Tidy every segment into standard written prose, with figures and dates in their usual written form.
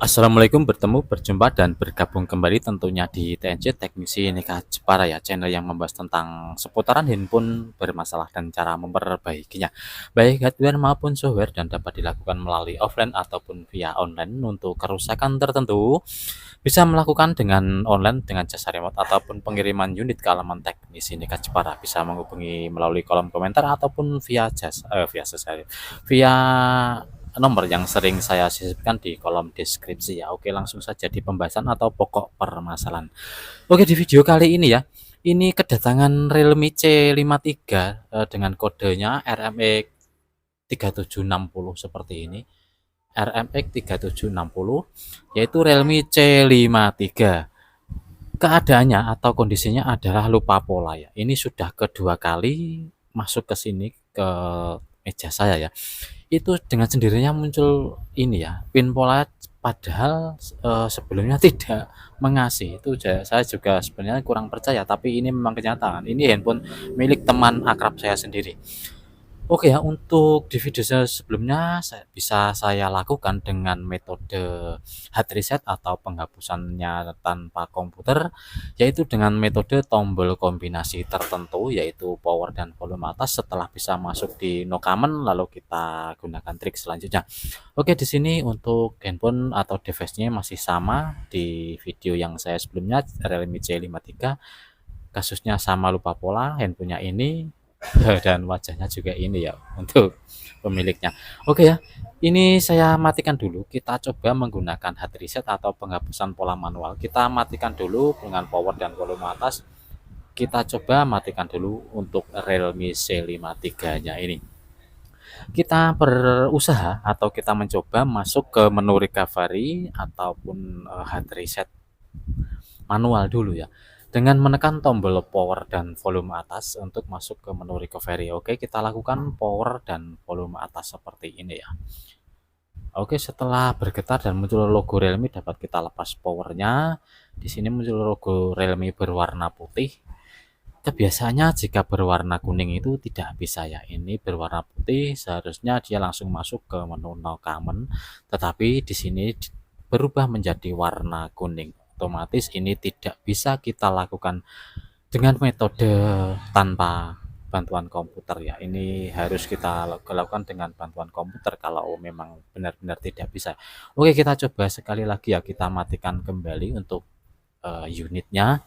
Assalamualaikum, berjumpa dan bergabung kembali tentunya di TNC Teknisi Nika Jepara ya, channel yang membahas tentang seputaran handphone bermasalah dan cara memperbaikinya, baik hardware maupun software, dan dapat dilakukan melalui offline ataupun via online. Untuk kerusakan tertentu bisa melakukan dengan online dengan jasa remote ataupun pengiriman unit ke alaman Teknisi Nika Jepara. Bisa menghubungi melalui kolom komentar ataupun via nomor yang sering saya sisipkan di kolom deskripsi ya. Oke, langsung saja di pembahasan atau pokok permasalahan. Oke, di video kali ini ya, ini kedatangan Realme C53 dengan kodenya RMX 3760 seperti ini. RMX 3760 yaitu Realme C53. Keadaannya atau kondisinya adalah lupa pola ya. Ini sudah kedua kali masuk ke sini ke meja saya ya. Itu dengan sendirinya muncul ini ya, pin pola, padahal sebelumnya tidak mengasih. Itu saya juga sebenarnya kurang percaya, tapi ini memang kenyataan. Ini handphone milik teman akrab saya sendiri. Oke ya, untuk di video saya sebelumnya bisa saya lakukan dengan metode hard reset atau penghapusannya tanpa komputer, yaitu dengan metode tombol kombinasi tertentu, yaitu power dan volume atas. Setelah bisa masuk di no command, lalu kita gunakan trik selanjutnya. Oke, di sini untuk handphone atau device-nya masih sama di video yang saya sebelumnya, Realme C53. Kasusnya sama, lupa pola, handphonenya ini dan wajahnya juga ini ya untuk pemiliknya. Oke ya, ini saya matikan dulu. Kita coba menggunakan hard reset atau penghapusan pola manual. Kita matikan dulu dengan power dan volume atas. Kita coba matikan dulu untuk Realme C53 nya ini. Kita berusaha atau kita mencoba masuk ke menu recovery ataupun hard reset manual dulu ya, dengan menekan tombol power dan volume atas untuk masuk ke menu recovery. Oke, kita lakukan power dan volume atas seperti ini ya. Oke, setelah bergetar dan muncul logo Realme, dapat kita lepas powernya. Di sini muncul logo Realme berwarna putih. Kebiasaannya jika berwarna kuning itu tidak bisa ya. Ini berwarna putih, seharusnya dia langsung masuk ke menu no command, tetapi di sini berubah menjadi warna kuning. Otomatis ini tidak bisa kita lakukan dengan metode tanpa bantuan komputer ya. Ini harus kita lakukan dengan bantuan komputer kalau memang benar-benar tidak bisa. Oke, kita coba sekali lagi ya, kita matikan kembali untuk unitnya.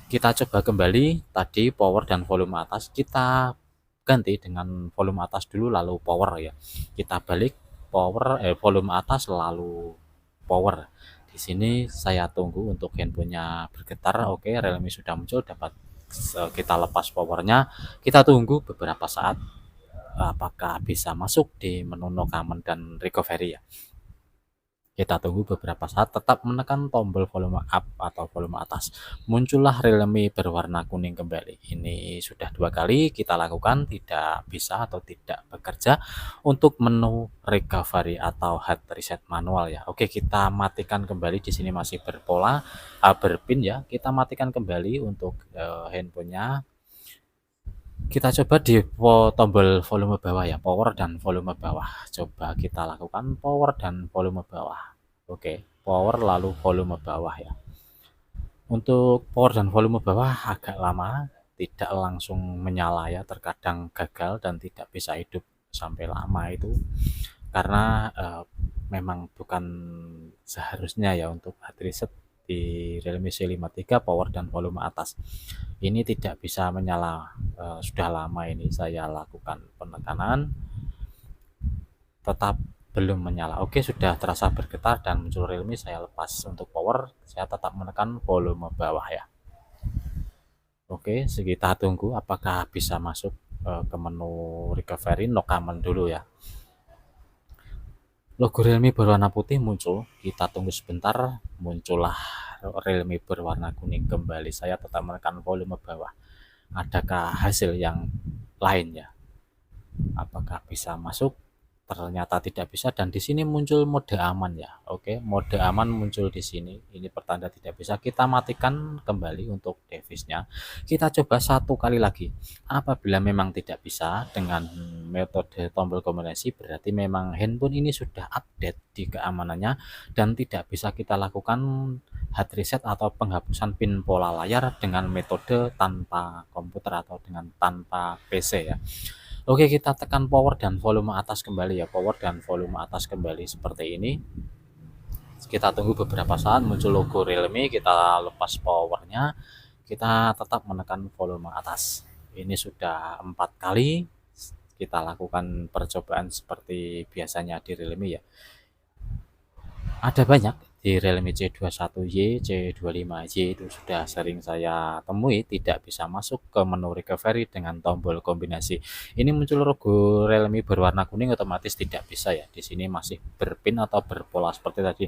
Kita coba kembali tadi power dan volume atas, kita ganti dengan volume atas dulu lalu power ya. Kita balik volume atas lalu power. Di sini saya tunggu untuk handphonenya bergetar. Oke, Realme sudah muncul, dapat kita lepas powernya. Kita tunggu beberapa saat apakah bisa masuk di menu no command dan recovery ya. Kita tunggu beberapa saat, tetap menekan tombol volume up atau volume atas. Muncullah Realme berwarna kuning kembali. Ini sudah dua kali kita lakukan, tidak bisa atau tidak bekerja untuk menu recovery atau hard reset manual ya. Oke, kita matikan kembali. Di sini masih berpola, berpin ya. Kita matikan kembali untuk handphonenya. Kita coba di tombol volume bawah ya, power dan volume bawah. Coba kita lakukan power dan volume bawah. Oke, power lalu volume bawah ya. Untuk power dan volume bawah agak lama, tidak langsung menyala ya, terkadang gagal dan tidak bisa hidup sampai lama itu karena memang bukan seharusnya ya untuk hard reset di Realme C53 power dan volume atas. Ini tidak bisa menyala, sudah lama ini saya lakukan penekanan, tetap belum menyala. Oke, sudah terasa bergetar dan muncul Realme, saya lepas untuk power, saya tetap menekan volume bawah ya. Oke, kita tunggu apakah bisa masuk ke menu recovery, no command dulu ya. Logo Realme berwarna putih muncul, kita tunggu sebentar, muncullah Realme berwarna kuning kembali. Saya tetap menekan volume bawah. Adakah hasil yang lain ya? Apakah bisa masuk? ternyata tidak bisa, dan di sini muncul mode aman ya. Oke, mode aman muncul di sini. Ini pertanda tidak bisa. Kita matikan kembali untuk device-nya. Kita coba satu kali lagi. Apabila memang tidak bisa dengan metode tombol kombinasi, berarti memang handphone ini sudah update di keamanannya dan tidak bisa kita lakukan hard reset atau penghapusan pin pola layar dengan metode tanpa komputer atau dengan tanpa PC ya. Oke, kita tekan power dan volume atas kembali ya, power dan volume atas kembali seperti ini. Kita tunggu beberapa saat muncul logo Realme, kita lepas powernya, kita tetap menekan volume atas. Ini sudah 4 kali kita lakukan percobaan seperti biasanya di Realme ya. Ada banyak di Realme C21Y, C25Y itu sudah sering saya temui tidak bisa masuk ke menu recovery dengan tombol kombinasi. Ini muncul logo Realme berwarna kuning, otomatis tidak bisa ya. Di sini masih berpin atau berpola seperti tadi.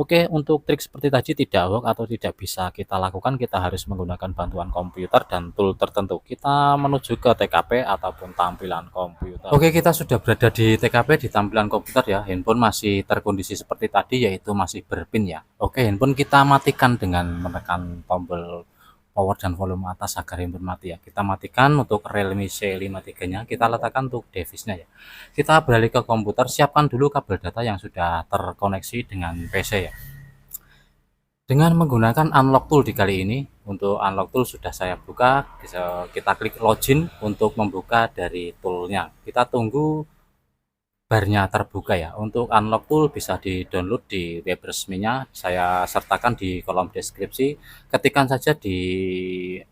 Oke, untuk trik seperti tadi tidak work atau tidak bisa kita lakukan, kita harus menggunakan bantuan komputer dan tool tertentu. Kita menuju ke TKP ataupun tampilan komputer. Oke, kita sudah berada di TKP, di tampilan komputer ya. Handphone masih terkondisi seperti tadi, yaitu masih berpin ya. Oke, handphone kita matikan dengan menekan tombol power dan volume atas agar handphone mati ya. Kita matikan untuk Realme C53 nya, kita letakkan untuk device-nya ya. Kita beralih ke komputer, siapkan dulu kabel data yang sudah terkoneksi dengan PC ya. Dengan menggunakan unlock tool di kali ini, untuk unlock tool sudah saya buka, kita klik login untuk membuka dari toolnya. Kita tunggu barnya terbuka ya. Untuk unlock tool bisa di-download di web resminya, saya sertakan di kolom deskripsi. Ketikkan saja di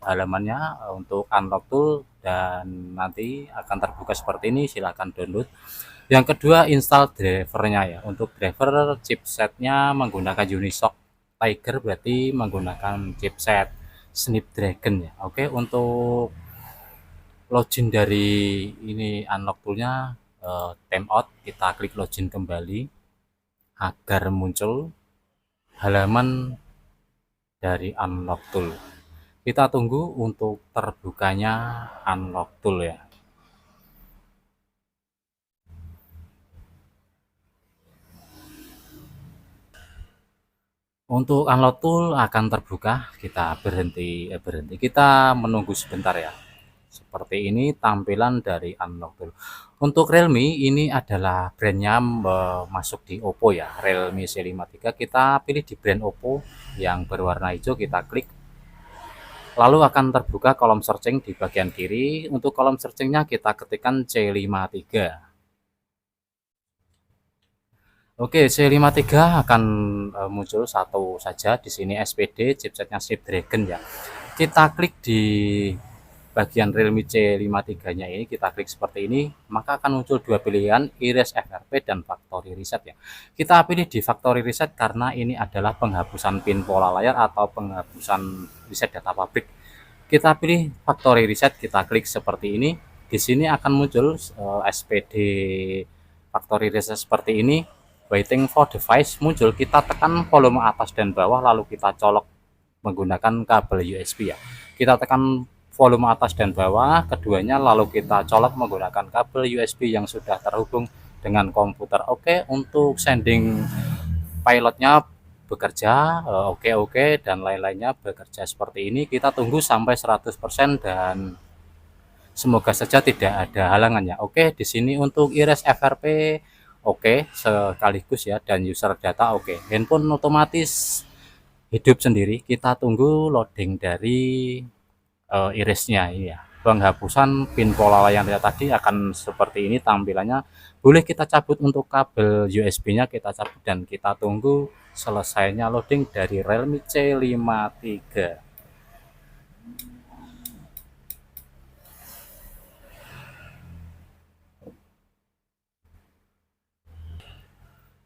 halamannya untuk unlock tool dan nanti akan terbuka seperti ini, silahkan download. Yang kedua, install drivernya ya. Untuk driver chipsetnya menggunakan Unisoc Tiger, berarti menggunakan chipset Snapdragon ya. Oke, untuk login dari ini unlock toolnya, timeout, kita klik login kembali agar muncul halaman dari unlock tool. Kita tunggu untuk terbukanya unlock tool ya. Untuk unlock tool akan terbuka, kita berhenti, kita menunggu sebentar ya. Seperti ini tampilan dari unlock tool. Untuk Realme ini adalah brandnya masuk di Oppo ya, Realme C53. Kita pilih di brand Oppo yang berwarna hijau, kita klik. Lalu akan terbuka kolom searching di bagian kiri. Untuk kolom searchingnya kita ketikkan C53. Oke, C53 akan muncul satu saja di sini, SPD chipsetnya Snapdragon ya. Kita klik di bagian Realme C53-nya ini, kita klik seperti ini, maka akan muncul dua pilihan, Erase FRP dan Factory Reset ya. Kita pilih di Factory Reset karena ini adalah penghapusan pin pola layar atau penghapusan reset data pabrik. Kita pilih Factory Reset, kita klik seperti ini. Di sini akan muncul SPD Factory Reset seperti ini. Waiting for device muncul, kita tekan volume atas dan bawah lalu kita colok menggunakan kabel USB ya. Kita tekan volume atas dan bawah keduanya lalu kita colok menggunakan kabel USB yang sudah terhubung dengan komputer. Oke, untuk sending pilotnya bekerja, oke dan lain-lainnya bekerja seperti ini. Kita tunggu sampai 100% dan semoga saja tidak ada halangannya. Oke, di sini untuk Erase FRP oke, sekaligus ya, dan user data oke. Handphone otomatis hidup sendiri. Kita tunggu loading dari irisnya ini ya. Penghapusan pin pola layar tadi akan seperti ini tampilannya. Boleh kita cabut untuk kabel USB-nya, kita cabut dan kita tunggu selesainya loading dari Realme C53.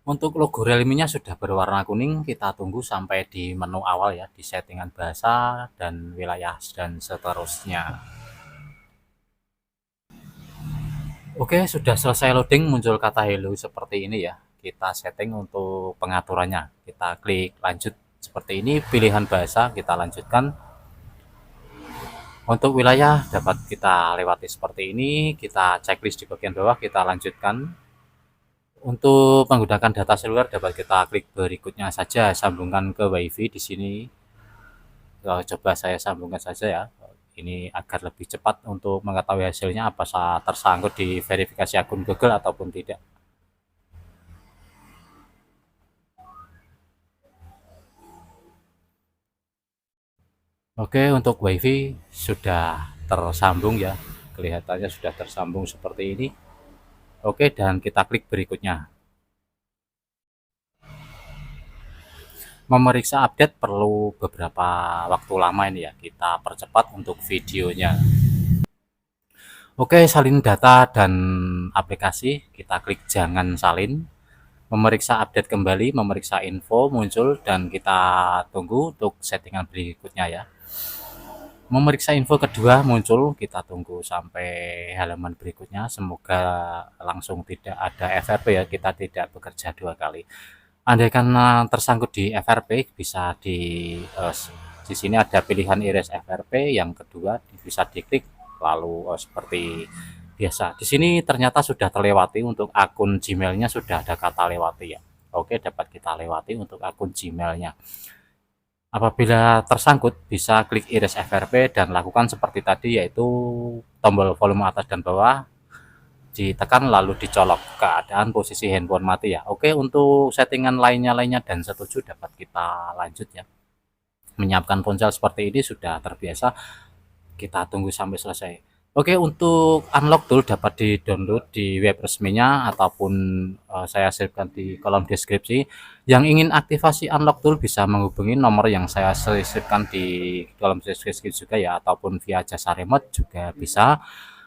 Untuk logo Realme-nya sudah berwarna kuning, kita tunggu sampai di menu awal ya, di settingan bahasa dan wilayah dan seterusnya. Oke, sudah selesai loading, muncul kata hello seperti ini ya. Kita setting untuk pengaturannya. Kita klik lanjut seperti ini, pilihan bahasa kita lanjutkan. Untuk wilayah dapat kita lewati seperti ini, kita checklist di bagian bawah, kita lanjutkan. Untuk menggunakan data seluler dapat kita klik berikutnya saja, sambungkan ke WiFi di sini. Coba saya sambungkan saja ya. Ini agar lebih cepat untuk mengetahui hasilnya apakah tersangkut di verifikasi akun Google ataupun tidak. Oke, untuk WiFi sudah tersambung ya. Kelihatannya sudah tersambung seperti ini. Oke, dan kita klik berikutnya. Memeriksa update perlu beberapa waktu lama ini ya. Kita percepat untuk videonya. Oke, salin data dan aplikasi. Kita klik jangan salin. Memeriksa update kembali, memeriksa info muncul, dan kita tunggu untuk settingan berikutnya ya. Memeriksa info kedua muncul, kita tunggu sampai halaman berikutnya. Semoga langsung tidak ada FRP ya, kita tidak bekerja dua kali. Andai karena tersangkut di FRP, bisa di sini ada pilihan erase FRP. Yang kedua bisa diklik, lalu seperti biasa. Di sini ternyata sudah terlewati untuk akun Gmailnya, sudah ada kata lewati ya. Oke, dapat kita lewati untuk akun Gmailnya. Apabila tersangkut, bisa klik erase FRP dan lakukan seperti tadi, yaitu tombol volume atas dan bawah ditekan lalu dicolok, keadaan posisi handphone mati ya. Oke, untuk settingan lainnya dan setuju dapat kita lanjut ya. Menyiapkan ponsel seperti ini sudah terbiasa, kita tunggu sampai selesai. Oke, untuk unlock tool dapat di-download di web resminya ataupun saya sisipkan di kolom deskripsi. Yang ingin aktivasi unlock tool bisa menghubungi nomor yang saya sisipkan di kolom deskripsi juga ya, ataupun via jasa remote juga bisa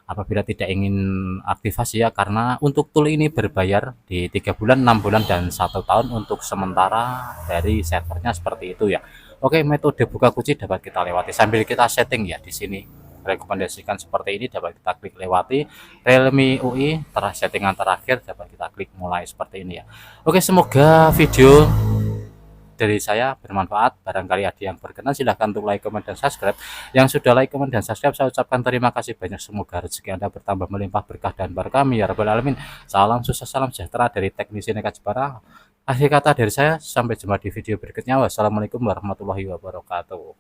apabila tidak ingin aktivasi ya, karena untuk tool ini berbayar di 3 bulan, 6 bulan, dan 1 tahun untuk sementara dari servernya seperti itu ya. Oke, metode buka kunci dapat kita lewati sambil kita setting ya. Di sini rekomendasikan seperti ini, dapat kita klik lewati. Realme UI settingan terakhir dapat kita klik mulai seperti ini ya. Oke, semoga video dari saya bermanfaat. Barangkali ada yang berkenan, silahkan untuk like, comment, dan subscribe. Yang sudah like, comment, dan subscribe, saya ucapkan terima kasih banyak. Semoga rezeki Anda bertambah melimpah berkah dan berkah ya rabbal alamin. Salam sukses, salam sejahtera dari Teknisi Nekat Jepara. Akhir kata dari saya, sampai jumpa di video berikutnya. Wassalamualaikum warahmatullahi wabarakatuh.